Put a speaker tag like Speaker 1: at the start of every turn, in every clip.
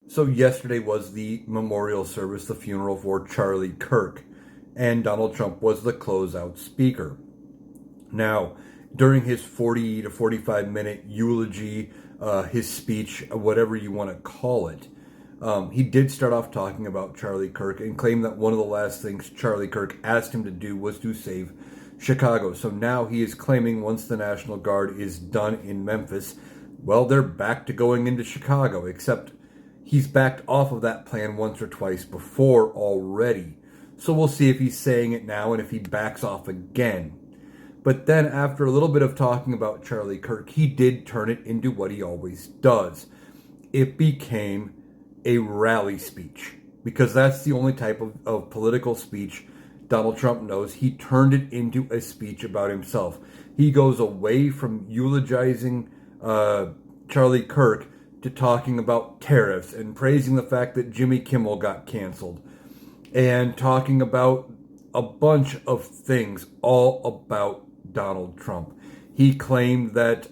Speaker 1: So yesterday was the memorial service, the funeral for Charlie Kirk, and Donald Trump was the closeout speaker. Now, during his 40 to 45-minute eulogy, his speech, whatever you want to call it, he did start off talking about Charlie Kirk and claimed that one of the last things Charlie Kirk asked him to do was to save Chicago. So now he is claiming once the National Guard is done in Memphis, well, they're back to going into Chicago, except he's backed off of that plan once or twice before already. So we'll see if he's saying it now and if he backs off again. But then, after a little bit of talking about Charlie Kirk, he did turn it into what he always does. It became a rally speech, because that's the only type of political speech Donald Trump knows. He turned it into a speech about himself. He goes away from eulogizing Charlie Kirk to talking about tariffs and praising the fact that Jimmy Kimmel got canceled and talking about a bunch of things all about Donald Trump. He claimed that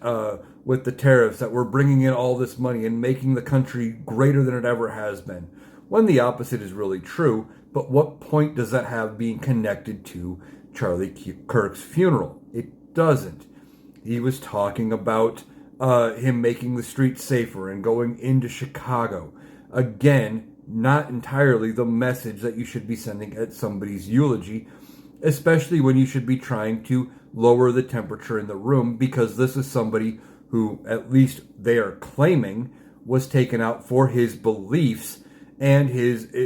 Speaker 1: with the tariffs that we're bringing in all this money and making the country greater than it ever has been, when the opposite is really true. But what point does that have being connected to Charlie Kirk's funeral? It doesn't. He was talking about him making the streets safer and going into Chicago. Again, not entirely the message that you should be sending at somebody's eulogy, especially when you should be trying to lower the temperature in the room, because this is somebody who, at least they are claiming, was taken out for his beliefs, and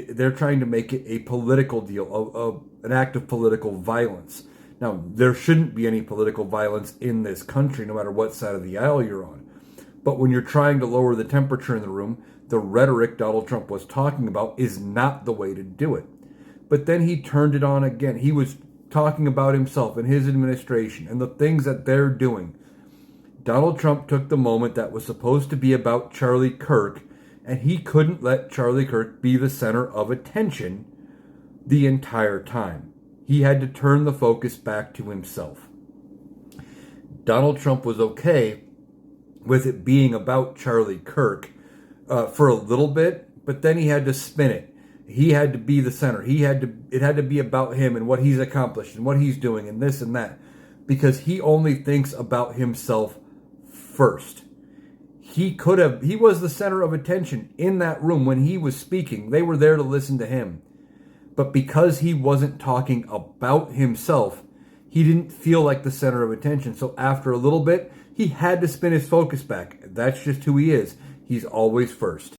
Speaker 1: they're trying to make it a political deal, an act of political violence. Now, there shouldn't be any political violence in this country, no matter what side of the aisle you're on. But when you're trying to lower the temperature in the room, the rhetoric Donald Trump was talking about is not the way to do it. But then he turned it on again. He was talking about himself and his administration and the things that they're doing. Donald Trump took the moment that was supposed to be about Charlie Kirk, and he couldn't let Charlie Kirk be the center of attention the entire time. He had to turn the focus back to himself. Donald Trump was okay with it being about Charlie Kirk for a little bit, but then he had to spin it. He had to be the center. It had to be about him and what he's accomplished and what he's doing and this and that, because he only thinks about himself first. He was the center of attention in that room when he was speaking. They were there to listen to him. But because he wasn't talking about himself, he didn't feel like the center of attention. So after a little bit, he had to spin his focus back. That's just who he is. He's always first.